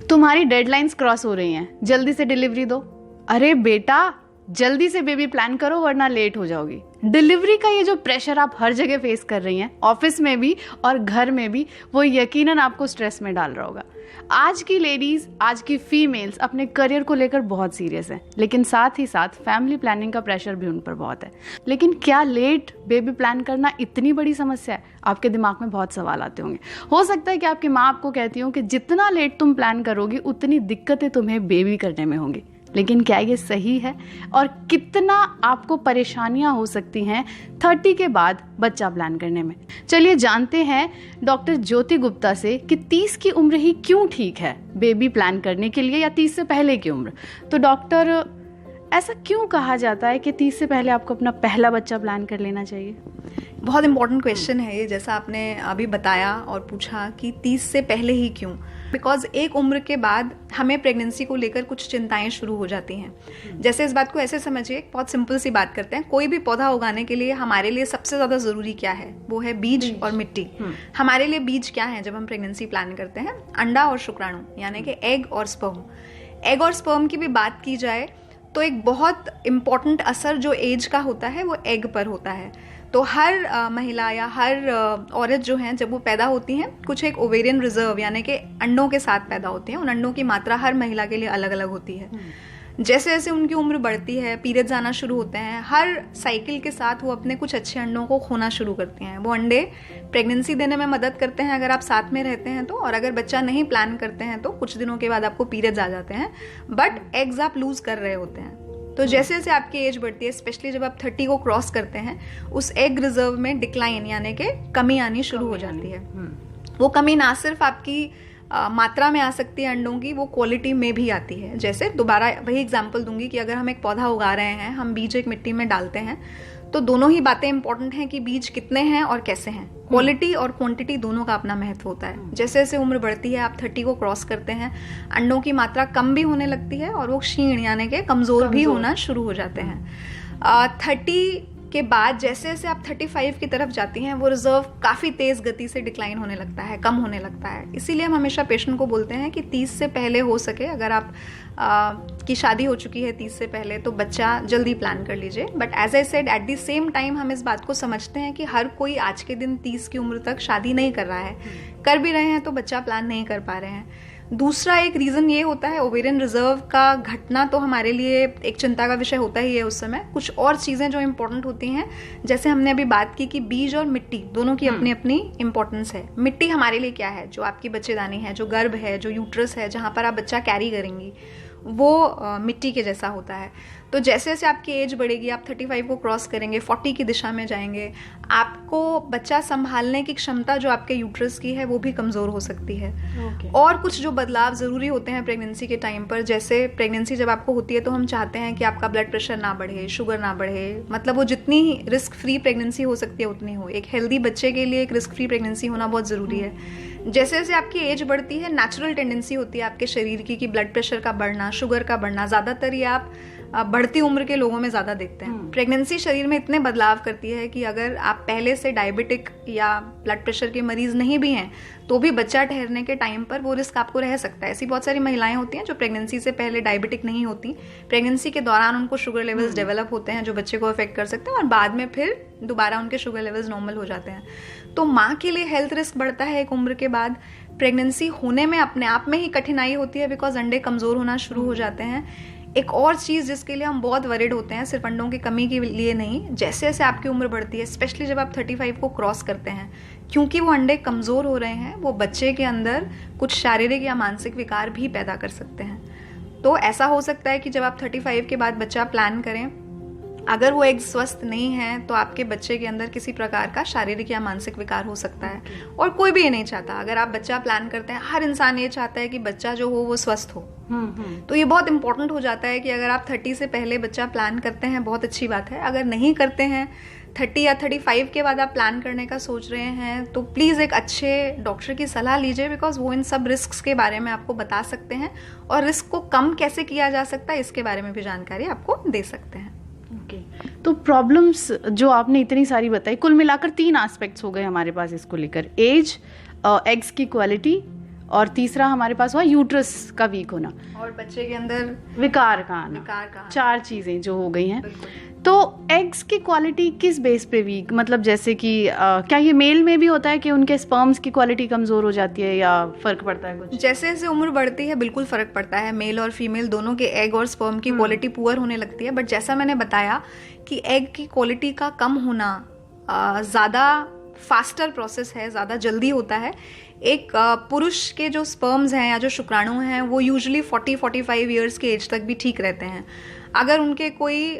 तुम्हारी deadlines cross हो रही हैं, जल्दी से डिलीवरी दो। अरे बेटा, जल्दी से बेबी प्लान करो वरना लेट हो जाओगी। डिलीवरी का ये जो प्रेशर आप हर जगह फेस कर रही हैं, ऑफिस में भी और घर में भी, वो यकीनन आपको स्ट्रेस में डाल रहा होगा। आज की लेडीज, आज की फीमेल्स अपने करियर को लेकर बहुत सीरियस हैं, लेकिन साथ ही साथ फैमिली प्लानिंग का प्रेशर भी उन पर बहुत है। लेकिन क्या लेट बेबी प्लान करना इतनी बड़ी समस्या है? आपके दिमाग में बहुत सवाल आते होंगे। हो सकता है कि आपकी माँ आपको कहती हो कि जितना लेट तुम प्लान करोगी उतनी दिक्कतें तुम्हें बेबी करने में होंगी। लेकिन क्या ये सही है? और कितना आपको परेशानियां हो सकती हैं 30 के बाद बच्चा प्लान करने में? चलिए जानते हैं डॉक्टर ज्योति गुप्ता से कि 30 की उम्र ही क्यों ठीक है बेबी प्लान करने के लिए, या 30 से पहले की उम्र। तो डॉक्टर, ऐसा क्यों कहा जाता है कि 30 से पहले आपको अपना पहला बच्चा प्लान कर लेना चाहिए? बहुत इंपॉर्टेंट क्वेश्चन है ये, जैसा आपने अभी बताया और पूछा कि 30 से पहले ही क्यों। बिकॉज एक उम्र के बाद हमें प्रेगनेंसी को लेकर कुछ चिंताएं शुरू हो जाती हैं। जैसे इस बात को ऐसे समझिए, बहुत सिंपल सी बात करते हैं। कोई भी पौधा उगाने के लिए हमारे लिए सबसे ज़्यादा ज़रूरी क्या है? वो है बीज और मिट्टी। हमारे लिए बीज क्या है जब हम प्रेगनेंसी प्लान करते हैं? अंडा और शुक्राणु, यानी कि एग और स्पर्म। एग और स्पर्म की भी बात की जाए तो एक बहुत इम्पॉर्टेंट असर जो एज का होता है वो एग पर होता है। तो हर महिला या हर औरत जो हैं, जब वो पैदा होती हैं, कुछ एक ओवेरियन रिजर्व यानी कि अंडों के साथ पैदा होती हैं। उन अंडों की मात्रा हर महिला के लिए अलग अलग होती है। जैसे जैसे उनकी उम्र बढ़ती है, पीरियड्स आना शुरू होते हैं, हर साइकिल के साथ वो अपने कुछ अच्छे अंडों को खोना शुरू करती हैं। वो अंडे प्रेगनेंसी देने में मदद करते हैं अगर आप साथ में रहते हैं तो, और अगर बच्चा नहीं प्लान करते हैं तो कुछ दिनों के बाद आपको पीरियड्स आ जाते हैं, बट एग्स आप लूज कर रहे होते हैं। तो जैसे जैसे आपकी एज बढ़ती है, स्पेशली जब आप 30 को क्रॉस करते हैं, उस एग रिजर्व में डिक्लाइन यानी कि कमी आनी शुरू हो जाती है। वो कमी ना सिर्फ आपकी मात्रा में आ सकती है अंडों की, वो क्वालिटी में भी आती है। जैसे दोबारा वही एग्जांपल दूंगी कि अगर हम एक पौधा उगा रहे हैं, हम बीज एक मिट्टी में डालते हैं, तो दोनों ही बातें इंपॉर्टेंट हैं कि बीज कितने हैं और कैसे हैं। क्वालिटी और क्वांटिटी दोनों का अपना महत्व होता है। जैसे जैसे उम्र बढ़ती है, आप 30 को क्रॉस करते हैं, अंडों की मात्रा कम भी होने लगती है और वो क्षीण यानी कि कमजोर भी होना शुरू हो जाते हैं। 30 के बाद जैसे जैसे आप 35 की तरफ जाती हैं, वो रिजर्व काफ़ी तेज़ गति से डिक्लाइन होने लगता है, कम होने लगता है। इसीलिए हम हमेशा पेशेंट को बोलते हैं कि 30 से पहले हो सके, अगर आप की शादी हो चुकी है 30 से पहले, तो बच्चा जल्दी प्लान कर लीजिए। But as I said, at the same time हम इस बात को समझते हैं कि हर कोई आज के दिन 30 की उम्र तक शादी नहीं कर रहा है। कर भी रहे हैं तो बच्चा प्लान नहीं कर पा रहे हैं। दूसरा एक रीज़न ये होता है, ओवेरियन रिजर्व का घटना तो हमारे लिए एक चिंता का विषय होता ही है उस समय। कुछ और चीज़ें जो इम्पोर्टेंट होती हैं, जैसे हमने अभी बात की कि बीज और मिट्टी दोनों की अपनी अपनी इम्पोर्टेंस है। मिट्टी हमारे लिए क्या है? जो आपकी बच्चेदानी है, जो गर्भ है, जो यूट्रस है, जहाँ पर आप बच्चा कैरी करेंगी, वो मिट्टी के जैसा होता है। तो जैसे जैसे आपकी एज बढ़ेगी, आप 35 को क्रॉस करेंगे, 40 की दिशा में जाएंगे, आपको बच्चा संभालने की क्षमता जो आपके यूट्रस की है वो भी कमज़ोर हो सकती है। और कुछ जो बदलाव ज़रूरी होते हैं प्रेगनेंसी के टाइम पर, जैसे प्रेगनेंसी जब आपको होती है तो हम चाहते हैं कि आपका ब्लड प्रेशर ना बढ़े, शुगर ना बढ़े, मतलब वो जितनी रिस्क फ्री प्रेगनेंसी हो सकती है उतनी हो। एक हेल्दी बच्चे के लिए एक रिस्क फ्री प्रेगनेंसी होना बहुत ज़रूरी है। जैसे जैसे आपकी एज बढ़ती है, नेचुरल टेंडेंसी होती है आपके शरीर की कि ब्लड प्रेशर का बढ़ना, शुगर का बढ़ना, ज़्यादातर ये आप बढ़ती उम्र के लोगों में ज़्यादा देखते हैं। प्रेगनेंसी शरीर में इतने बदलाव करती है कि अगर आप पहले से डायबिटिक या ब्लड प्रेशर के मरीज नहीं भी हैं तो भी बच्चा ठहरने के टाइम पर वो रिस्क आपको रह सकता है। ऐसी बहुत सारी महिलाएं होती हैं जो प्रेगनेंसी से पहले डायबिटिक नहीं होती, प्रेगनेंसी के दौरान उनको शुगर लेवल्स डेवलप होते हैं जो बच्चे को अफेक्ट कर सकते हैं, और बाद में फिर दोबारा उनके शुगर लेवल्स नॉर्मल हो जाते हैं। तो माँ के लिए हेल्थ रिस्क बढ़ता है एक उम्र के बाद। प्रेगनेंसी होने में अपने आप में ही कठिनाई होती है बिकॉज अंडे कमज़ोर होना शुरू हो जाते हैं। एक और चीज़ जिसके लिए हम बहुत वरिड होते हैं, सिर्फ अंडों की कमी के लिए नहीं, जैसे जैसे आपकी उम्र बढ़ती है, स्पेशली जब आप 35 को क्रॉस करते हैं, क्योंकि वो अंडे कमज़ोर हो रहे हैं, वो बच्चे के अंदर कुछ शारीरिक या मानसिक विकार भी पैदा कर सकते हैं। तो ऐसा हो सकता है कि जब आप 35 के बाद बच्चा प्लान करें, अगर वो एग स्वस्थ नहीं है तो आपके बच्चे के अंदर किसी प्रकार का शारीरिक या मानसिक विकार हो सकता है। और कोई भी ये नहीं चाहता, अगर आप बच्चा प्लान करते हैं, हर इंसान ये चाहता है कि बच्चा जो हो वो स्वस्थ हो। तो ये बहुत इंपॉर्टेंट हो जाता है कि अगर आप 30 से पहले बच्चा प्लान करते हैं, बहुत अच्छी बात है। अगर नहीं करते हैं, 30 या 35 के बाद आप प्लान करने का सोच रहे हैं, तो प्लीज़ एक अच्छे डॉक्टर की सलाह लीजिए, बिकॉज वो इन सब रिस्क के बारे में आपको बता सकते हैं और रिस्क को कम कैसे किया जा सकता है इसके बारे में भी जानकारी आपको दे सकते हैं। तो प्रॉब्लम्स जो आपने इतनी सारी बताई, कुल मिलाकर 3 एस्पेक्ट्स हो गए हमारे पास इसको लेकर, एज, एग्स की क्वालिटी और तीसरा हमारे पास हुआ यूट्रस का वीक होना, और बच्चे के अंदर विकार का आना। 4 चीजें जो हो गई हैं। तो एग्स की क्वालिटी किस बेस पे वीक, मतलब जैसे कि क्या ये मेल में भी होता है कि उनके स्पर्म्स की क्वालिटी कमजोर हो जाती है या फर्क पड़ता है कुछ? जैसे जैसे उम्र बढ़ती है बिल्कुल फर्क पड़ता है, मेल और फीमेल दोनों के एग और स्पर्म की क्वालिटी पुअर होने लगती है। बट जैसा मैंने बताया कि एग की क्वालिटी का कम होना ज़्यादा फास्टर प्रोसेस है, ज़्यादा जल्दी होता है। एक पुरुष के जो स्पर्म्स हैं या जो शुक्राणु हैं वो यूजुअली 40-45 ईयर्स के एज तक भी ठीक रहते हैं, अगर उनके कोई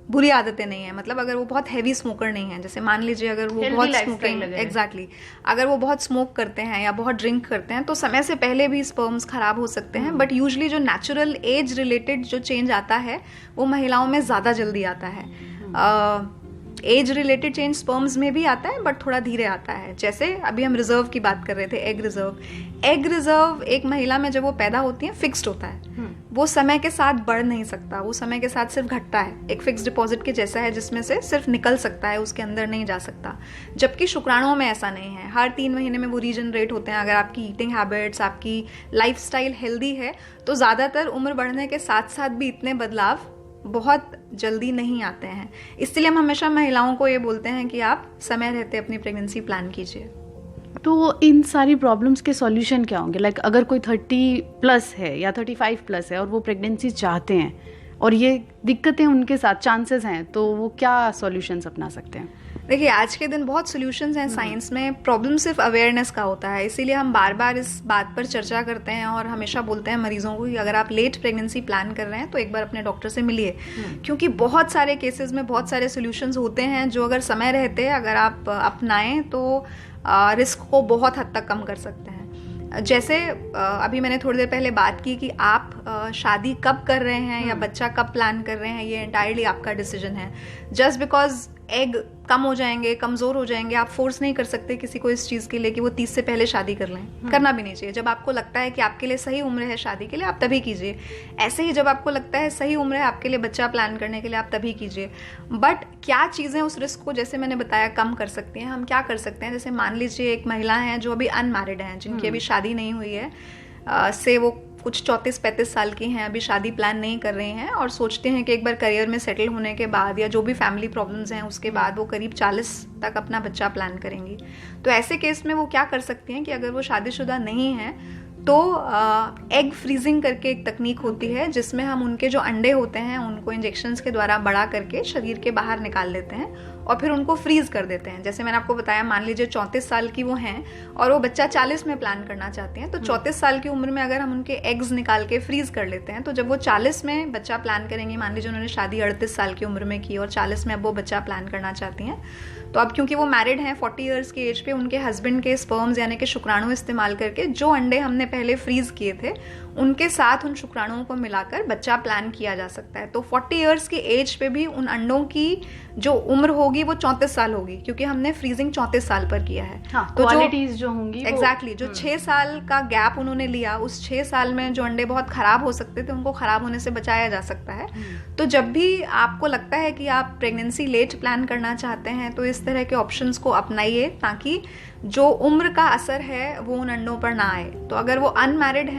बुरी आदतें नहीं है। मतलब अगर वो बहुत हैवी स्मोकर नहीं है, जैसे मान लीजिए अगर वो बहुत स्मोकिंग, एग्जैक्टली, अगर वो बहुत स्मोक करते हैं या बहुत ड्रिंक करते हैं तो समय से पहले भी स्पर्म्स खराब हो सकते हैं। बट यूजुअली जो नेचुरल एज रिलेटेड जो चेंज आता है वो महिलाओं में ज़्यादा जल्दी आता है। एज रिलेटेड चेंज स्पर्म्स में भी आता है बट थोड़ा धीरे आता है। जैसे अभी हम रिजर्व की बात कर रहे थे, एग रिजर्व एक महिला में जब वो पैदा होती है फिक्स्ड होता है, वो समय के साथ बढ़ नहीं सकता, वो समय के साथ सिर्फ घटता है, एक फिक्स डिपॉजिट के जैसा है जिसमें से सिर्फ निकल सकता है, उसके अंदर नहीं जा सकता। जबकि शुक्राणुओं में ऐसा नहीं है, हर 3 महीने में वो रीजनरेट होते हैं। अगर आपकी ईटिंग हैबिट्स, आपकी लाइफस्टाइल हेल्दी है तो ज़्यादातर उम्र बढ़ने के साथ साथ भी इतने बदलाव बहुत जल्दी नहीं आते हैं। इसलिए हम हमेशा महिलाओं को ये बोलते हैं कि आप समय रहते अपनी प्रेगनेंसी प्लान कीजिए। तो इन सारी प्रॉब्लम्स के सॉल्यूशन क्या होंगे? लाइक अगर कोई 30 प्लस है या 35 प्लस है और वो प्रेगनेंसी चाहते हैं और ये दिक्कतें उनके साथ चांसेस हैं, तो वो क्या सॉल्यूशंस अपना सकते हैं? देखिए, आज के दिन बहुत सॉल्यूशंस हैं साइंस में, प्रॉब्लम सिर्फ अवेयरनेस का होता है। इसीलिए हम बार बार इस बात पर चर्चा करते हैं और हमेशा बोलते हैं मरीजों को कि अगर आप लेट प्रेगनेंसी प्लान कर रहे हैं तो एक बार अपने डॉक्टर से मिलिए, क्योंकि बहुत सारे केसेस में बहुत सारे सॉल्यूशंस होते हैं जो अगर समय रहते अगर आप अपनाएं तो रिस्क को बहुत हद तक कम कर सकते हैं। जैसे अभी मैंने थोड़ी देर पहले बात की कि आप शादी कब कर रहे हैं या बच्चा कब प्लान कर रहे हैं, ये एंटायरली आपका डिसीजन है। जस्ट बिकॉज एग कम हो जाएंगे, कमज़ोर हो जाएंगे, आप फोर्स नहीं कर सकते किसी को इस चीज़ के लिए कि वो 30 से पहले शादी कर लें। करना भी नहीं चाहिए। जब आपको लगता है कि आपके लिए सही उम्र है शादी के लिए, आप तभी कीजिए। ऐसे ही जब आपको लगता है सही उम्र है आपके लिए बच्चा प्लान करने के लिए, आप तभी कीजिए। बट क्या चीज़ें उस रिस्क को, जैसे मैंने बताया, कम कर सकती हैं? हम क्या कर सकते हैं? जैसे मान लीजिए एक महिला है जो अभी अनमैरिड हैं, जिनकी अभी शादी नहीं हुई है, से वो कुछ 34-35 साल की हैं, अभी शादी प्लान नहीं कर रही हैं और सोचते हैं कि एक बार करियर में सेटल होने के बाद या जो भी फैमिली प्रॉब्लम्स हैं उसके बाद वो करीब 40 तक अपना बच्चा प्लान करेंगी। तो ऐसे केस में वो क्या कर सकती हैं कि अगर वो शादीशुदा नहीं है तो एग फ्रीजिंग करके एक तकनीक होती है जिसमें हम उनके जो अंडे होते हैं उनको इंजेक्शंस के द्वारा बड़ा करके शरीर के बाहर निकाल लेते हैं और फिर उनको फ्रीज कर देते हैं। जैसे मैंने आपको बताया, मान लीजिए 34 साल की वो हैं और वो बच्चा 40 में प्लान करना चाहती हैं, तो 34 साल की उम्र में अगर हम उनके एग्स निकाल के फ्रीज कर लेते हैं तो जब वो 40 में बच्चा प्लान करेंगी, मान लीजिए उन्होंने शादी 38 साल की उम्र में की और 40 में अब वो बच्चा प्लान करना चाहती हैं, तो अब क्योंकि वो मैरिड हैं 40 ईयर्स की एज पे, उनके हस्बैंड के स्पर्म्स यानी कि शुक्राणु इस्तेमाल करके जो अंडे हमने पहले फ्रीज किए थे उनके साथ उन शुक्राणुओं को मिलाकर बच्चा प्लान किया जा सकता है। तो 40 ईयर्स की एज पे भी उन अंडों की जो उम्र होगी वो 34 साल होगी, क्योंकि हमने फ्रीजिंग 34 साल पर किया है। हाँ, तो क्वालिटीज जो होंगी एग्जैक्टली जो 6 साल का गैप उन्होंने लिया, उस 6 साल में जो अंडे बहुत खराब हो सकते थे उनको खराब होने से बचाया जा सकता है। तो जब भी आपको लगता है कि आप प्रेगनेंसी लेट प्लान करना चाहते हैं तो इस तरह के ऑप्शंस को अपनाइए ताकि जो उम्र का असर है वो उन अंडों पर ना आए। तो अगर वो अनमैरिड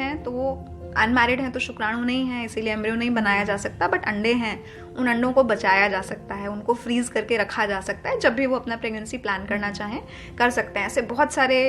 हैं तो शुक्राणु नहीं है, इसीलिए एम्ब्रियो नहीं बनाया जा सकता, बट अंडे हैं, उन अंडों को बचाया जा सकता है, उनको फ्रीज करके रखा जा सकता है। जब भी वो अपना प्रेगनेंसी प्लान करना चाहें कर सकते हैं। ऐसे बहुत सारे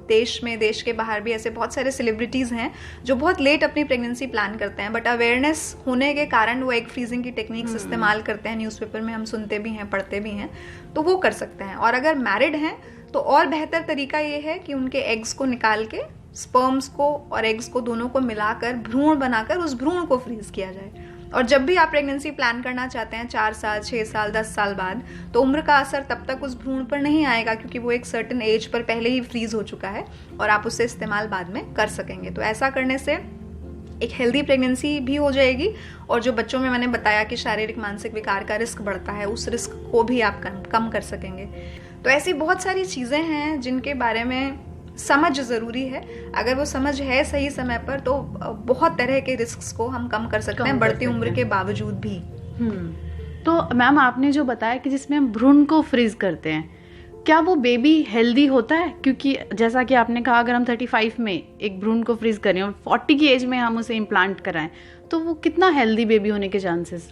देश के बाहर भी ऐसे बहुत सारे सेलिब्रिटीज़ हैं जो बहुत लेट अपनी प्रेगनेंसी प्लान करते हैं, बट अवेयरनेस होने के कारण वो एग फ्रीजिंग की टेक्निक्स इस्तेमाल करते हैं। न्यूज़पेपर में हम सुनते भी हैं, पढ़ते भी हैं, तो वो कर सकते हैं। और अगर मैरिड हैं तो और बेहतर तरीका ये है कि उनके एग्स को निकाल के, स्पर्म्स को और एग्स को दोनों को मिलाकर भ्रूण बनाकर उस भ्रूण को फ्रीज किया जाए। और जब भी आप प्रेगनेंसी प्लान करना चाहते हैं 4 साल, 6 साल, 10 साल बाद, तो उम्र का असर तब तक उस भ्रूण पर नहीं आएगा क्योंकि वो एक सर्टेन एज पर पहले ही फ्रीज हो चुका है और आप उससे इस्तेमाल बाद में कर सकेंगे। तो ऐसा करने से एक हेल्दी प्रेगनेंसी भी हो जाएगी और जो बच्चों में मैंने बताया कि शारीरिक मानसिक विकार का रिस्क बढ़ता है, उस रिस्क को भी आप कम कर सकेंगे। तो ऐसी बहुत सारी चीज़ें हैं जिनके बारे में समझ ज़रूरी है। अगर वो समझ है सही समय पर तो बहुत तरह के रिस्क्स को हम कम कर सकते हैं बढ़ती उम्र के बावजूद भी। तो मैम, आपने जो बताया कि जिसमें हम भ्रूण को फ्रीज करते हैं, क्या वो बेबी हेल्दी होता है? क्योंकि जैसा कि आपने कहा, अगर हम 35 में एक भ्रूण को फ्रीज करें और 40 की एज में हम उसे इम्प्लांट कराएं, तो वो कितना हेल्दी बेबी होने के चांसेस?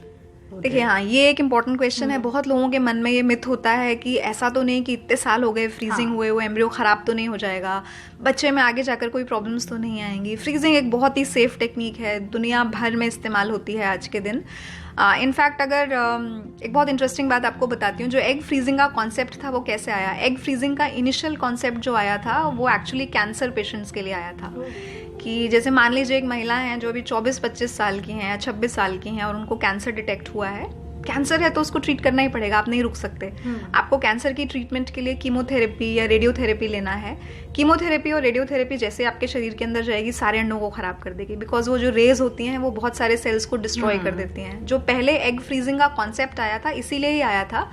देखिए, हाँ, ये एक इम्पॉर्टेंट क्वेश्चन है। बहुत लोगों के मन में ये मिथ होता है कि ऐसा तो नहीं कि इतने साल हो गए फ्रीजिंग हुए, वो एम्ब्रियो खराब तो नहीं हो जाएगा, बच्चे में आगे जाकर कोई प्रॉब्लम्स तो नहीं आएंगी। फ्रीजिंग एक बहुत ही सेफ टेक्निक है, दुनिया भर में इस्तेमाल होती है आज के दिन। इनफैक्ट अगर एक बहुत इंटरेस्टिंग बात आपको बताती हूँ, जो एग फ्रीजिंग का कॉन्सेप्ट था वो कैसे आया। एग फ्रीजिंग का इनिशियल कॉन्सेप्ट जो आया था वो एक्चुअली कैंसर पेशेंट्स के लिए आया था। कि जैसे मान लीजिए एक महिला है जो अभी 24-25 साल की हैं या 26 साल की हैं और उनको कैंसर डिटेक्ट हुआ है। कैंसर है तो उसको ट्रीट करना ही पड़ेगा, आप नहीं रुक सकते। आपको कैंसर की ट्रीटमेंट के लिए कीमोथेरेपी या रेडियोथेरेपी लेना है। कीमोथेरेपी और रेडियोथेरेपी जैसे आपके शरीर के अंदर जाएगी, सारे अंडों को खराब कर देगी, बिकॉज वो जो रेज होती हैं वो बहुत सारे सेल्स को डिस्ट्रॉय कर देती हैं। जो पहले एग फ्रीजिंग का कॉन्सेप्ट आया था इसीलिए ही आया था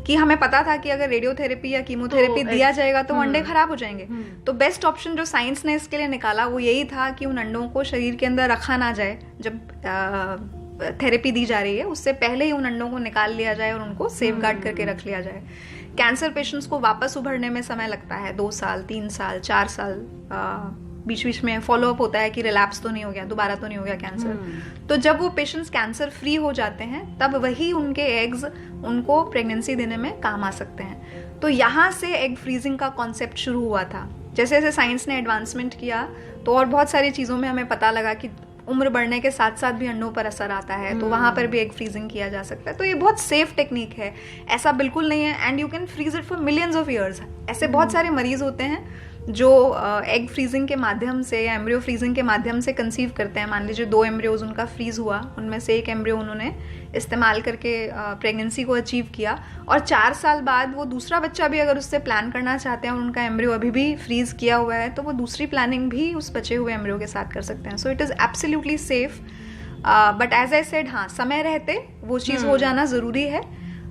कि हमें पता था कि अगर रेडियोथेरेपी या कीमोथेरेपी दिया जाएगा तो अंडे खराब हो जाएंगे। तो बेस्ट ऑप्शन जो साइंस ने इसके लिए निकाला वो यही था कि उन अंडों को शरीर के अंदर रखा ना जाए, जब थेरेपी दी जा रही है उससे पहले ही उन अंडों को निकाल लिया जाए और उनको सेफ गार्ड करके रख लिया जाए। कैंसर पेशेंट्स को वापस उभरने में समय लगता है, 2 साल, 3 साल, 4 साल। बीच बीच में फॉलोअप होता है कि रिलैप्स तो नहीं हो गया, दोबारा तो नहीं हो गया कैंसर। तो जब वो पेशेंट्स कैंसर फ्री हो जाते हैं तब वही उनके एग्स उनको प्रेगनेंसी देने में काम आ सकते हैं। तो यहाँ से एग फ्रीजिंग का कॉन्सेप्ट शुरू हुआ था। जैसे जैसे साइंस ने एडवांसमेंट किया तो और बहुत सारी चीज़ों में हमें पता लगा कि उम्र बढ़ने के साथ साथ भी अंडों पर असर आता है, तो वहाँ पर भी एग फ्रीजिंग किया जा सकता है। तो ये बहुत सेफ टेक्निक है, ऐसा बिल्कुल नहीं है। And you can freeze it for millions of years. ऐसे बहुत सारे मरीज होते हैं जो एग फ्रीजिंग के माध्यम से या एम्ब्रियो फ्रीजिंग के माध्यम से कंसीव करते हैं। मान लीजिए 2 एम्ब्रियोज उनका फ्रीज हुआ, उनमें से एक एम्ब्रियो उन्होंने इस्तेमाल करके प्रेगनेंसी को अचीव किया और 4 साल बाद वो दूसरा बच्चा भी अगर उससे प्लान करना चाहते हैं और उनका एम्ब्रियो अभी भी फ्रीज किया हुआ है तो वो दूसरी प्लानिंग भी उस बचे हुए एम्ब्रियो के साथ कर सकते हैं। So it is absolutely safe. But as I said, हाँ, समय रहते वो चीज़ हो जाना ज़रूरी है,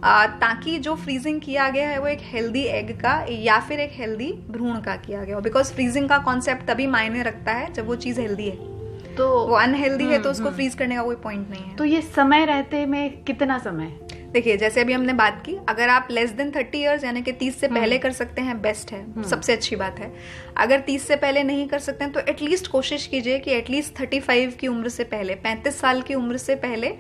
ताकि जो फ्रीजिंग किया गया है वो एक हेल्दी एग का या फिर एक हेल्दी भ्रूण का किया गया हो। बिकॉज फ्रीजिंग का कॉन्सेप्ट तभी मायने रखता है जब वो चीज़ हेल्दी है। तो वो अनहेल्दी है तो उसको फ्रीज करने का कोई पॉइंट नहीं है। तो ये समय रहते में कितना समय? देखिए, जैसे अभी हमने बात की, अगर आप लेस देन 30 ईयर्स यानी कि 30 से पहले कर सकते हैं, बेस्ट है, सबसे अच्छी बात है। अगर 30 से पहले नहीं कर सकते हैं तो एटलीस्ट कोशिश कीजिए कि एटलीस्ट 35 की उम्र से पहले, 35 साल की उम्र से पहले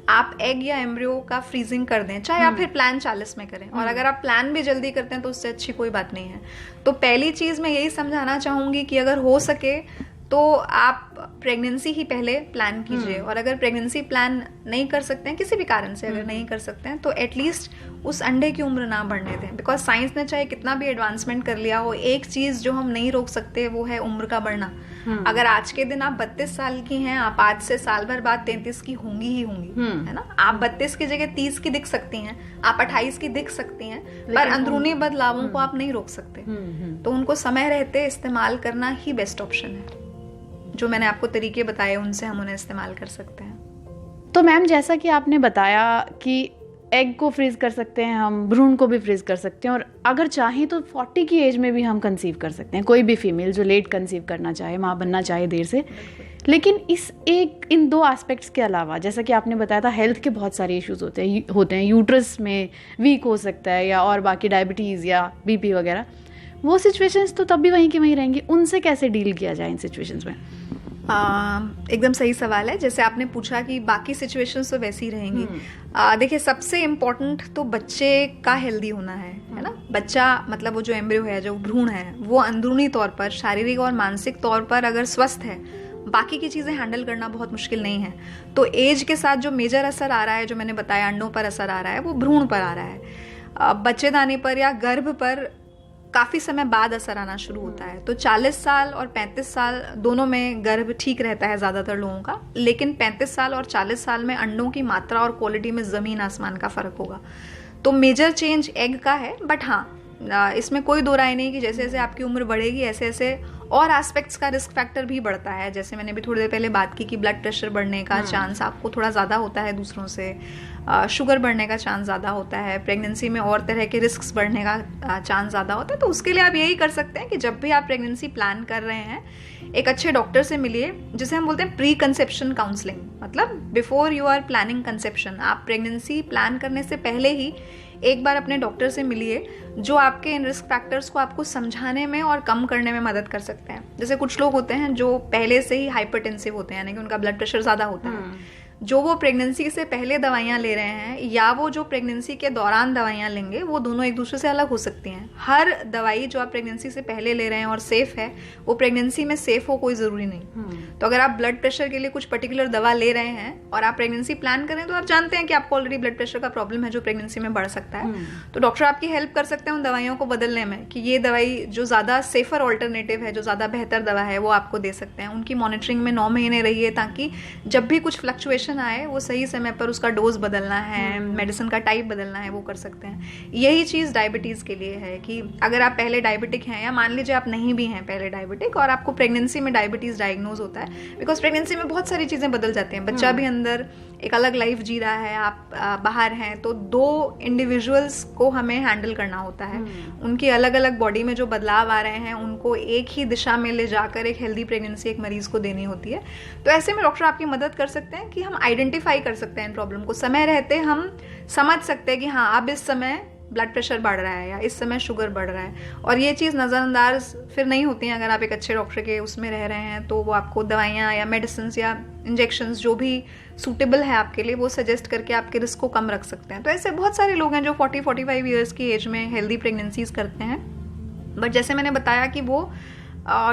आप एग या एम्ब्रियो का फ्रीजिंग कर दें, चाहे आप फिर प्लान 40 में करें। और अगर आप प्लान भी जल्दी करते हैं तो उससे अच्छी कोई बात नहीं है। तो पहली चीज़ मैं यही समझाना चाहूँगी कि अगर हो सके तो आप प्रेगनेंसी ही पहले प्लान कीजिए। और अगर प्रेगनेंसी प्लान नहीं कर सकते हैं, किसी भी कारण से अगर नहीं कर सकते हैं, तो एटलीस्ट उस अंडे की उम्र ना बढ़ने दें। बिकॉज साइंस ने चाहे कितना भी एडवांसमेंट कर लिया हो, एक चीज़ जो हम नहीं रोक सकते वो है उम्र का बढ़ना। अगर आज के दिन आप 32 साल की हैं, आप आज से साल भर बाद 33 की होंगी ही होंगी, है ना। आप 32 की जगह 30 की दिख सकती हैं, आप 28 की दिख सकती हैं, पर अंदरूनी बदलावों को आप नहीं रोक सकते। तो उनको समय रहते इस्तेमाल करना ही बेस्ट ऑप्शन है। जो मैंने आपको तरीके बताए उनसे हम उन्हें इस्तेमाल कर सकते हैं। तो मैम, जैसा कि आपने बताया कि एग को फ्रीज कर सकते हैं हम, भ्रूण को भी फ्रीज कर सकते हैं, और अगर चाहें तो 40 की एज में भी हम कंसीव कर सकते हैं। कोई भी फीमेल जो लेट कंसीव करना चाहे, माँ बनना चाहे देर से। लेकिन इन 2 एस्पेक्ट्स के अलावा, जैसा कि आपने बताया था, हेल्थ के बहुत सारे इश्यूज होते हैं। यूट्रस में वीक हो सकता है, या और बाकी डायबिटीज़ या बीपी वगैरह, वो सिचुएशंस तो तब भी वहीं की वहीं रहेंगी। उनसे कैसे डील किया जाए इन सिचुएशंस में? एकदम सही सवाल है। जैसे आपने पूछा कि बाकी सिचुएशंस तो वैसी रहेंगी। देखिए, सबसे इम्पोर्टेंट तो बच्चे का हेल्दी होना है ना। बच्चा मतलब वो जो एम्ब्रियो है, जो भ्रूण है, वो अंदरूनी तौर पर, शारीरिक और मानसिक तौर पर अगर स्वस्थ है, बाकी की चीज़ें हैंडल करना बहुत मुश्किल नहीं है। तो एज के साथ जो मेजर असर आ रहा है, जो मैंने बताया अंडों पर असर आ रहा है, वो भ्रूण पर आ रहा है। बच्चेदानी पर या गर्भ पर काफ़ी समय बाद असर आना शुरू होता है। तो 40 साल और 35 साल दोनों में गर्भ ठीक रहता है ज़्यादातर लोगों का, लेकिन 35 साल और 40 साल में अंडों की मात्रा और क्वालिटी में ज़मीन आसमान का फ़र्क होगा। तो मेजर चेंज एग का है। बट हाँ, इसमें कोई दो राय नहीं कि जैसे जैसे आपकी उम्र बढ़ेगी ऐसे ऐसे और एस्पेक्ट्स का रिस्क फैक्टर भी बढ़ता है। जैसे मैंने भी थोड़ी देर पहले बात की कि ब्लड प्रेशर बढ़ने का चांस आपको थोड़ा ज़्यादा होता है दूसरों से, शुगर बढ़ने का चांस ज़्यादा होता है, प्रेगनेंसी में और तरह के रिस्क बढ़ने का चांस ज़्यादा होता है। तो उसके लिए आप यही कर सकते हैं कि जब भी आप प्रेगनेंसी प्लान कर रहे हैं, एक अच्छे डॉक्टर से मिलिए, जिसे हम बोलते हैं प्री कंसेप्शन काउंसलिंग। मतलब before you are planning conception, आप प्रेगनेंसी प्लान करने से पहले ही एक बार अपने डॉक्टर से मिलिए जो आपके इन रिस्क फैक्टर्स को आपको समझाने में और कम करने में मदद कर सकते हैं। जैसे कुछ लोग होते हैं जो पहले से ही हाइपरटेंसिव होते हैं, यानी कि उनका ब्लड प्रेशर ज़्यादा होता है, जो वो प्रेगनेंसी से पहले दवाइयाँ ले रहे हैं या वो जो प्रेगनेंसी के दौरान दवाइयाँ लेंगे, वो दोनों एक दूसरे से अलग हो सकती हैं। हर दवाई जो आप प्रेगनेंसी से पहले ले रहे हैं और सेफ है, वो प्रेगनेंसी में सेफ हो कोई ज़रूरी नहीं। तो अगर आप ब्लड प्रेशर के लिए कुछ पर्टिकुलर दवा ले रहे हैं और आप प्रेगनेंसी प्लान करें, तो आप जानते हैं कि आपको ऑलरेडी ब्लड प्रेशर का प्रॉब्लम है जो प्रेगनेंसी में बढ़ सकता है, तो डॉक्टर आपकी हेल्प कर सकते हैं उन दवाइयों को बदलने में, कि ये दवाई जो ज़्यादा सेफर ऑल्टरनेटिव है, जो ज़्यादा बेहतर दवा है, वो आपको दे सकते हैं। उनकी मॉनिटरिंग में 9 महीने रहिए, ताकि जब भी कुछ फ्लक्चुएशन आए वो सही समय पर उसका डोज बदलना है, मेडिसिन का टाइप बदलना है, वो कर सकते हैं। यही चीज़ डायबिटीज़ के लिए है कि अगर आप पहले डायबिटिक हैं, या मान लीजिए आप नहीं भी हैं पहले डायबिटिक और आपको प्रेगनेंसी में डायबिटीज़ डायग्नोज होता है, बिकॉज प्रेगनेंसी में बहुत सारी चीज़ें बदल जाती हैं, बच्चा भी अंदर एक अलग लाइफ जी रहा है, आप बाहर हैं, तो 2 इंडिविजुअल्स को हमें हैंडल करना होता है। उनकी अलग अलग बॉडी में जो बदलाव आ रहे हैं, उनको एक ही दिशा में ले जाकर एक हेल्दी प्रेगनेंसी एक मरीज को देनी होती है। तो ऐसे में डॉक्टर आपकी मदद कर सकते हैं कि हम आइडेंटिफाई कर सकते हैं प्रॉब्लम को, समय रहते हम समझ सकते हैं कि हाँ अब इस समय ब्लड प्रेशर बढ़ रहा है या इस समय शुगर बढ़ रहा है। और ये चीज़ नज़रअंदाज फिर नहीं होती हैं अगर आप एक अच्छे डॉक्टर के उसमें रह रहे हैं, तो वो आपको दवाइयाँ या मेडिसिन या इंजेक्शंस जो भी सूटेबल है आपके लिए, वो सजेस्ट करके आपके रिस्क को कम रख सकते हैं। तो ऐसे बहुत सारे लोग हैं जो 40-45 ईयर्स की एज में हेल्दी प्रेगनेंसीज करते हैं, बट जैसे मैंने बताया कि वो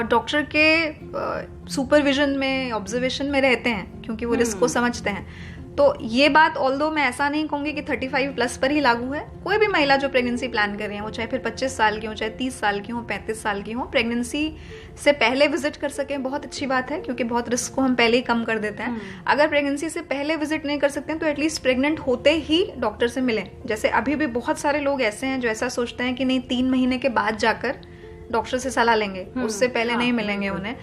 डॉक्टर के सुपरविजन में, ऑब्जर्वेशन में रहते हैं, क्योंकि वो रिस्क को समझते हैं। तो ये बात ऑल्दो मैं ऐसा नहीं कहूँगी कि 35+ पर ही लागू है। कोई भी महिला जो प्रेगनेंसी प्लान कर रही है, वो चाहे फिर 25 साल की हो, चाहे 30 साल की हो, 35 साल की हो, प्रेगनेंसी से पहले विजिट कर सकें, बहुत अच्छी बात है, क्योंकि बहुत रिस्क को हम पहले ही कम कर देते हैं। अगर प्रेगनेंसी से पहले विजिट नहीं कर सकते हैं, तो एटलीस्ट प्रेग्नेंट होते ही डॉक्टर से मिलें। जैसे अभी भी बहुत सारे लोग ऐसे हैं जो ऐसा सोचते हैं कि नहीं 3 महीने के बाद जाकर डॉक्टर से सलाह लेंगे, उससे पहले नहीं मिलेंगे उन्हें।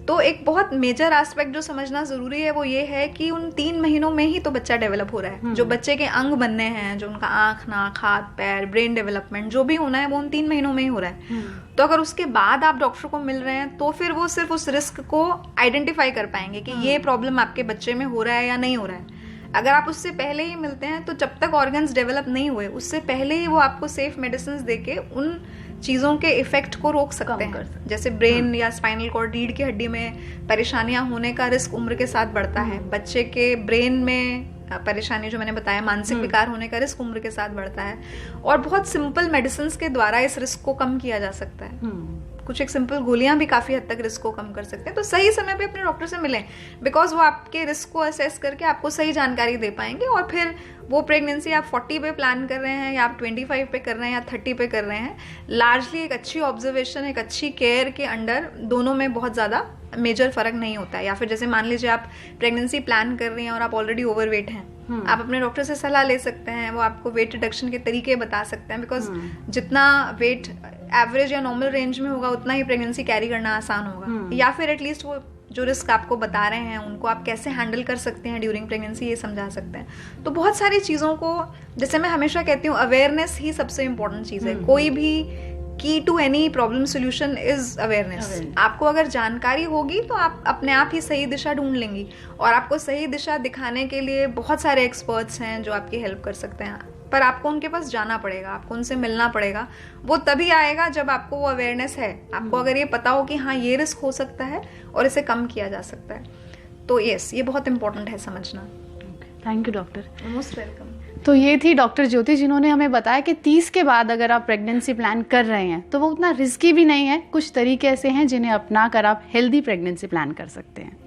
तो एक बहुत मेजर एस्पेक्ट जो समझना जरूरी है वो ये है कि उन 3 महीनों में ही तो बच्चा डेवलप हो रहा है। जो बच्चे के अंग बनने हैं, जो उनका आंख, नाक, हाथ, पैर, ब्रेन डेवलपमेंट जो भी होना है, वो उन 3 महीनों में ही हो रहा है। तो अगर उसके बाद आप डॉक्टर को मिल रहे हैं, तो फिर वो सिर्फ उस रिस्क को आइडेंटिफाई कर पाएंगे कि ये प्रॉब्लम आपके बच्चे में हो रहा है या नहीं हो रहा है। अगर आप उससे पहले ही मिलते हैं, तो जब तक ऑर्गन्स डेवलप नहीं हुए, उससे पहले ही वो आपको सेफ मेडिसिन देके उन चीज़ों के इफेक्ट को रोक सकते हैं। जैसे ब्रेन या स्पाइनल कॉर्ड, रीढ़ की हड्डी में परेशानियां होने का रिस्क उम्र के साथ बढ़ता है। बच्चे के ब्रेन में परेशानी जो मैंने बताया, मानसिक विकार होने का रिस्क उम्र के साथ बढ़ता है। और बहुत सिंपल मेडिसिन के द्वारा इस रिस्क को कम किया जा सकता है। कुछ एक सिंपल गोलियां भी काफ़ी हद तक रिस्क को कम कर सकते हैं। तो सही समय पे अपने डॉक्टर से मिलें, बिकॉज वो आपके रिस्क को असेस करके आपको सही जानकारी दे पाएंगे। और फिर वो प्रेगनेंसी आप 40 पे प्लान कर रहे हैं या आप 25 पे कर रहे हैं या 30 पे कर रहे हैं, लार्जली एक अच्छी ऑब्जर्वेशन, एक अच्छी केयर के अंडर दोनों में बहुत ज़्यादा मेजर फर्क नहीं होता है। या फिर जैसे मान लीजिए आप प्रेगनेंसी प्लान कर रही हैं और आप ऑलरेडी ओवरवेट हैं, आप अपने डॉक्टर से सलाह ले सकते हैं, वो आपको वेट रिडक्शन के तरीके बता सकते हैं। बिकॉज जितना वेट एवरेज या नॉर्मल रेंज में होगा, उतना ही प्रेगनेंसी कैरी करना आसान होगा। या फिर एटलीस्ट वो जो रिस्क आपको बता रहे हैं, उनको आप कैसे हैंडल कर सकते हैं ड्यूरिंग प्रेगनेंसी, ये समझा सकते हैं। तो बहुत सारी चीज़ों को, जैसे मैं हमेशा कहती हूँ, अवेयरनेस ही सबसे इम्पोर्टेंट चीज़ है। कोई भी key to any problem solution is awareness. आपको अगर जानकारी होगी तो आप अपने आप ही सही दिशा ढूंढ लेंगी, और आपको सही दिशा दिखाने के लिए बहुत सारे एक्सपर्ट्स हैं जो आपकी हेल्प कर सकते हैं। पर आपको उनके पास जाना पड़ेगा, आपको उनसे मिलना पड़ेगा। वो तभी आएगा जब आपको वो अवेयरनेस है, आपको अगर ये पता हो कि हाँ ये रिस्क हो सकता है और इसे कम किया जा सकता है। तो यस, ये बहुत इंपॉर्टेंट है समझना। Thank you doctor, most welcome. तो ये थी डॉक्टर ज्योति, जिन्होंने हमें बताया कि 30 के बाद अगर आप प्रेगनेंसी प्लान कर रहे हैं तो वो उतना रिस्की भी नहीं है। कुछ तरीके ऐसे हैं जिन्हें अपना कर आप हेल्दी प्रेगनेंसी प्लान कर सकते हैं।